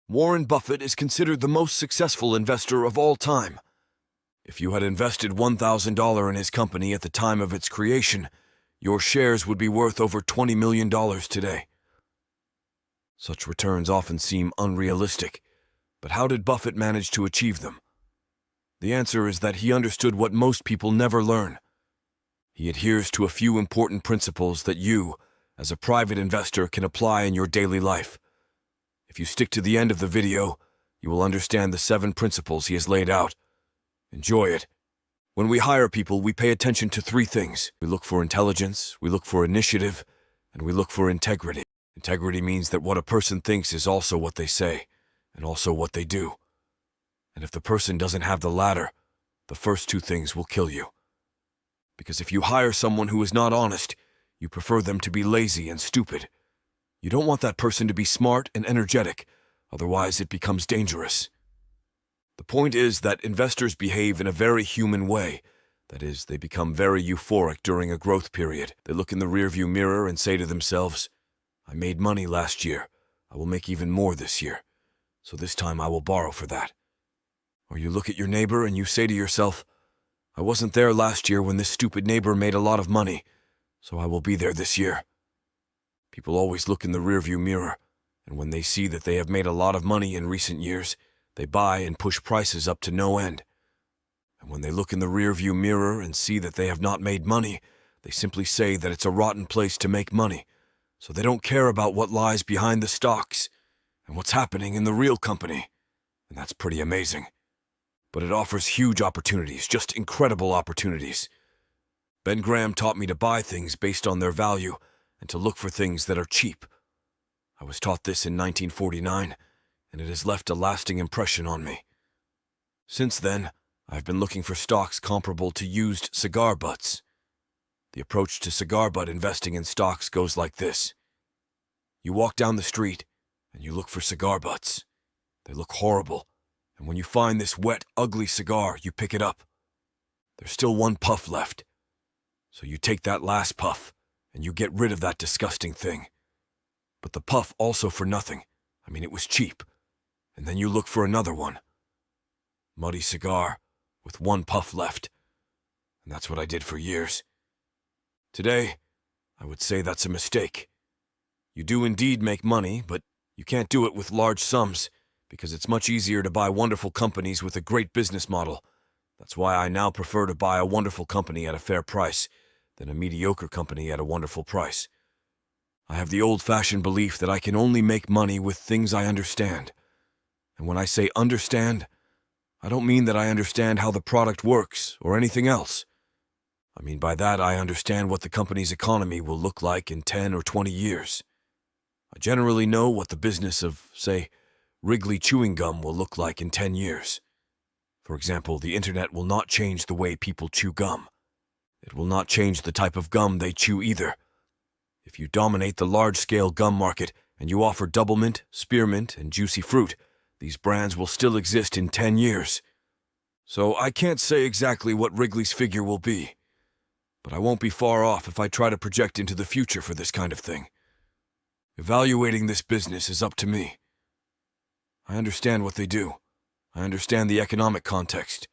Warren Buffett is considered the most successful investor of all time. If you had invested $1,000 in his company at the time of its creation, your shares would be worth over $20 million today. Such returns often seem unrealistic, but how did Buffett manage to achieve them? The answer is that he understood what most people never learn. He adheres to a few important principles that you, as a private investor, can apply in your daily life. If you stick to the end of the video, you will understand the 7 principles he has laid out. Enjoy it. When we hire people, we pay attention to 3 things. We look for intelligence, we look for initiative, and we look for integrity. Integrity means that what a person thinks is also what they say, and also what they do. And if the person doesn't have the latter, the first 2 things will kill you. Because if you hire someone who is not honest, you prefer them to be lazy and stupid. You don't want that person to be smart and energetic, otherwise it becomes dangerous. The point is that investors behave in a very human way. That is, they become very euphoric during a growth period. They look in the rearview mirror and say to themselves, I made money last year. I will make even more this year. So this time I will borrow for that. Or you look at your neighbor and you say to yourself, I wasn't there last year when this stupid neighbor made a lot of money, so I will be there this year. People always look in the rearview mirror, and when they see that they have made a lot of money in recent years, they buy and push prices up to no end. And when they look in the rearview mirror and see that they have not made money, they simply say that it's a rotten place to make money, so they don't care about what lies behind the stocks and what's happening in the real company. And that's pretty amazing. But it offers huge opportunities, just incredible opportunities. Ben Graham taught me to buy things based on their value and to look for things that are cheap. I was taught this in 1949, and it has left a lasting impression on me. Since then, I've been looking for stocks comparable to used cigar butts. The approach to cigar butt investing in stocks goes like this. You walk down the street, and you look for cigar butts. They look horrible, and when you find this wet, ugly cigar, you pick it up. There's still 1 puff left. So you take that last puff, and you get rid of that disgusting thing. But the puff also for nothing. I mean, it was cheap. And then you look for another one. Muddy cigar, with 1 puff left. And that's what I did for years. Today, I would say that's a mistake. You do indeed make money, but you can't do it with large sums, because it's much easier to buy wonderful companies with a great business model. That's why I now prefer to buy a wonderful company at a fair price than a mediocre company at a wonderful price. I have the old-fashioned belief that I can only make money with things I understand. And when I say understand, I don't mean that I understand how the product works or anything else. I mean by that I understand what the company's economy will look like in 10 or 20 years. I generally know what the business of, say, Wrigley chewing gum will look like in 10 years. For example, the internet will not change the way people chew gum. It will not change the type of gum they chew either. If you dominate the large-scale gum market and you offer Doublemint, Spearmint, and Juicy Fruit, these brands will still exist in 10 years. So I can't say exactly what Wrigley's figure will be, but I won't be far off if I try to project into the future for this kind of thing. Evaluating this business is up to me. I understand what they do. I understand the economic context.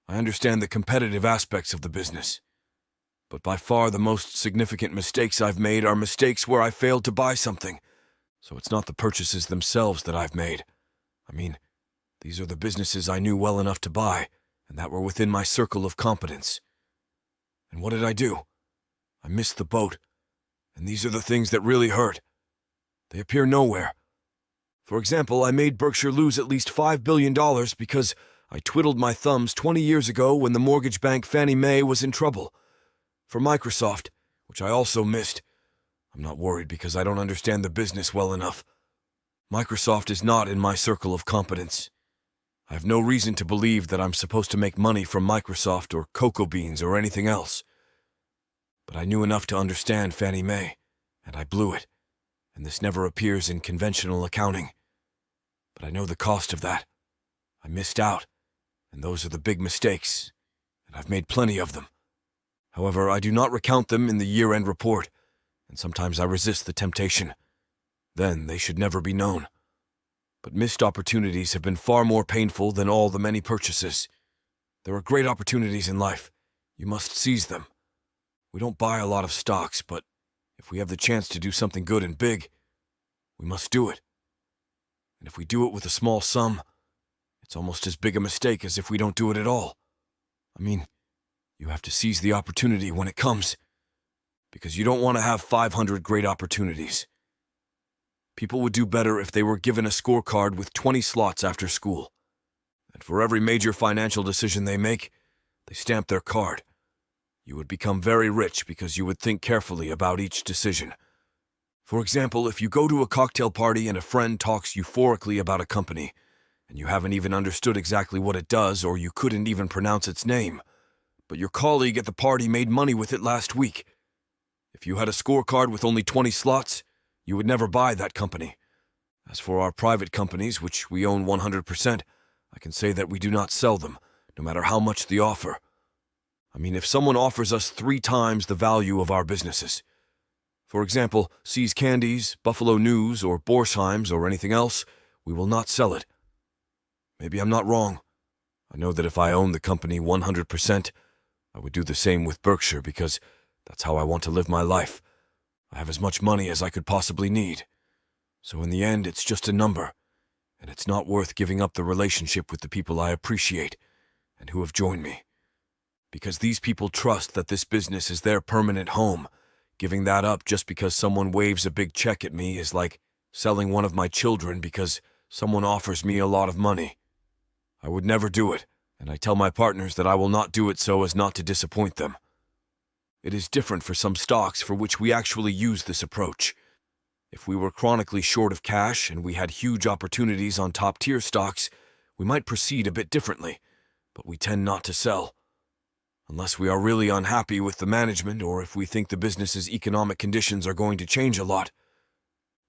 I understand the competitive aspects of the business. But by far the most significant mistakes I've made are mistakes where I failed to buy something. So it's not the purchases themselves that I've made. I mean, these are the businesses I knew well enough to buy, and that were within my circle of competence. And what did I do? I missed the boat. And these are the things that really hurt. They appear nowhere. For example, I made Berkshire lose at least $5 billion because I twiddled my thumbs 20 years ago when the mortgage bank Fannie Mae was in trouble. For Microsoft, which I also missed, I'm not worried because I don't understand the business well enough. Microsoft is not in my circle of competence. I have no reason to believe that I'm supposed to make money from Microsoft or cocoa beans or anything else. But I knew enough to understand Fannie Mae, and I blew it, and this never appears in conventional accounting. But I know the cost of that. I missed out, and those are the big mistakes, and I've made plenty of them. However, I do not recount them in the year-end report, and sometimes I resist the temptation. Then they should never be known. But missed opportunities have been far more painful than all the many purchases. There are great opportunities in life. You must seize them. We don't buy a lot of stocks, but if we have the chance to do something good and big, we must do it. And if we do it with a small sum, it's almost as big a mistake as if we don't do it at all. I mean, you have to seize the opportunity when it comes, because you don't want to have 500 great opportunities. People would do better if they were given a scorecard with 20 slots after school. And for every major financial decision they make, they stamp their card. You would become very rich because you would think carefully about each decision. For example, if you go to a cocktail party and a friend talks euphorically about a company, and you haven't even understood exactly what it does or you couldn't even pronounce its name, but your colleague at the party made money with it last week. If you had a scorecard with only 20 slots, you would never buy that company. As for our private companies, which we own 100%, I can say that we do not sell them, no matter how much the offer. I mean, if someone offers us 3 times the value of our businesses, for example, See's Candies, Buffalo News, or Borsheim's, or anything else, we will not sell it. Maybe I'm not wrong. I know that if I owned the company 100%, I would do the same with Berkshire because that's how I want to live my life. I have as much money as I could possibly need. So in the end, it's just a number, and it's not worth giving up the relationship with the people I appreciate and who have joined me. Because these people trust that this business is their permanent home. Giving that up just because someone waves a big check at me is like selling one of my children because someone offers me a lot of money. I would never do it, and I tell my partners that I will not do it so as not to disappoint them. It is different for some stocks for which we actually use this approach. If we were chronically short of cash and we had huge opportunities on top-tier stocks, we might proceed a bit differently, but we tend not to sell. Unless we are really unhappy with the management or if we think the business's economic conditions are going to change a lot.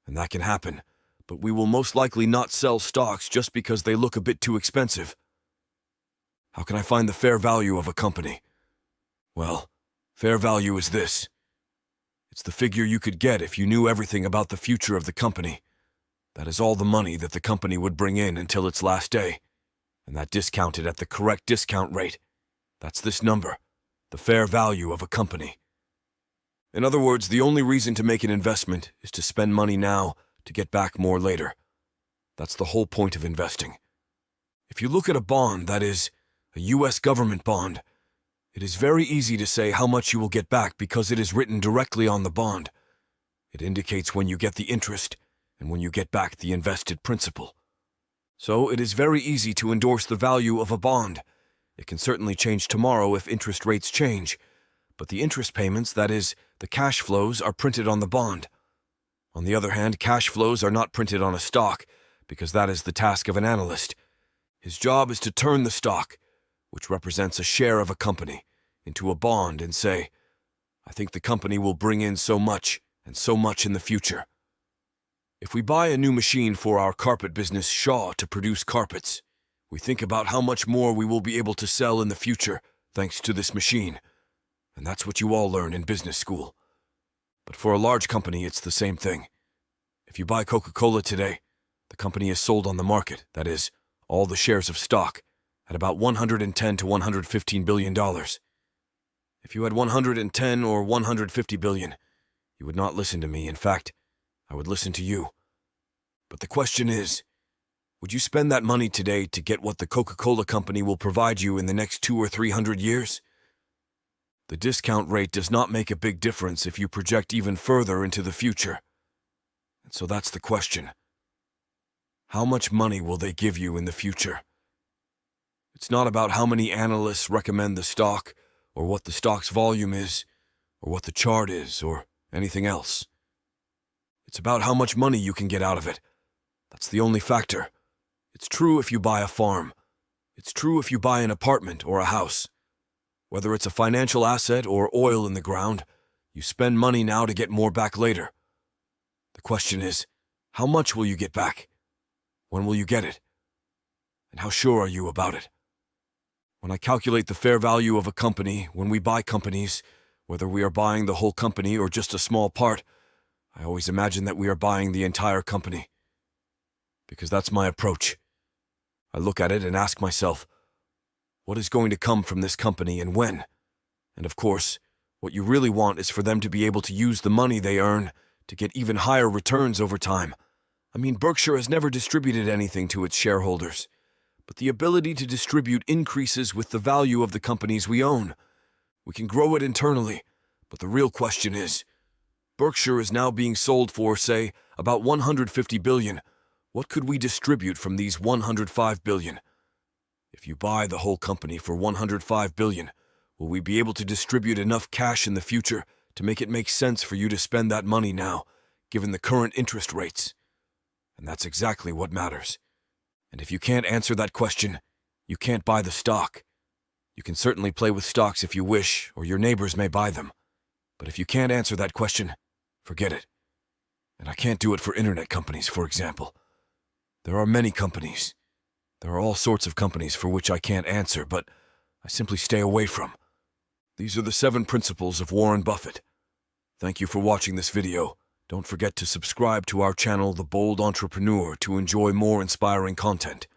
And that can happen, but we will most likely not sell stocks just because they look a bit too expensive. How can I find the fair value of a company? Well, fair value is this. It's the figure you could get if you knew everything about the future of the company. That is all the money that the company would bring in until its last day, and that discounted at the correct discount rate. That's this number, the fair value of a company. In other words, the only reason to make an investment is to spend money now to get back more later. That's the whole point of investing. If you look at a bond, that is, a U.S. government bond, it is very easy to say how much you will get back because it is written directly on the bond. It indicates when you get the interest and when you get back the invested principal. So it is very easy to endorse the value of a bond. It can certainly change tomorrow if interest rates change, but the interest payments, that is, the cash flows, are printed on the bond. On the other hand, cash flows are not printed on a stock, because that is the task of an analyst. His job is to turn the stock, which represents a share of a company, into a bond and say, I think the company will bring in so much and so much in the future. If we buy a new machine for our carpet business, Shaw, to produce carpets, we think about how much more we will be able to sell in the future thanks to this machine. And that's what you all learn in business school. But for a large company, it's the same thing. If you buy Coca-Cola today, the company is sold on the market, that is, all the shares of stock, at about $110 to $115 billion. If you had 110 or 150 billion, you would not listen to me. In fact, I would listen to you. But the question is, would you spend that money today to get what the Coca-Cola company will provide you in the next 200 or 300 years? The discount rate does not make a big difference if you project even further into the future. And so that's the question. How much money will they give you in the future? It's not about how many analysts recommend the stock, or what the stock's volume is, or what the chart is, or anything else. It's about how much money you can get out of it. That's the only factor. It's true if you buy a farm. It's true if you buy an apartment or a house. Whether it's a financial asset or oil in the ground, you spend money now to get more back later. The question is, how much will you get back? When will you get it? And how sure are you about it? When I calculate the fair value of a company, when we buy companies, whether we are buying the whole company or just a small part, I always imagine that we are buying the entire company. because that's my approach. I look at it and ask myself, what is going to come from this company and when? And of course, what you really want is for them to be able to use the money they earn to get even higher returns over time. I mean, Berkshire has never distributed anything to its shareholders, but the ability to distribute increases with the value of the companies we own. We can grow it internally, but the real question is, Berkshire is now being sold for, say, about $150 billion. What could we distribute from these $105 billion? If you buy the whole company for $105 billion, will we be able to distribute enough cash in the future to make it make sense for you to spend that money now, given the current interest rates? And that's exactly what matters. And if you can't answer that question, you can't buy the stock. You can certainly play with stocks if you wish, or your neighbors may buy them. But if you can't answer that question, forget it. And I can't do it for internet companies, for example. There are many companies. There are all sorts of companies for which I can't answer, but I simply stay away from. These are the 7 principles of Warren Buffett. Thank you for watching this video. Don't forget to subscribe to our channel, The Bold Entrepreneur, to enjoy more inspiring content.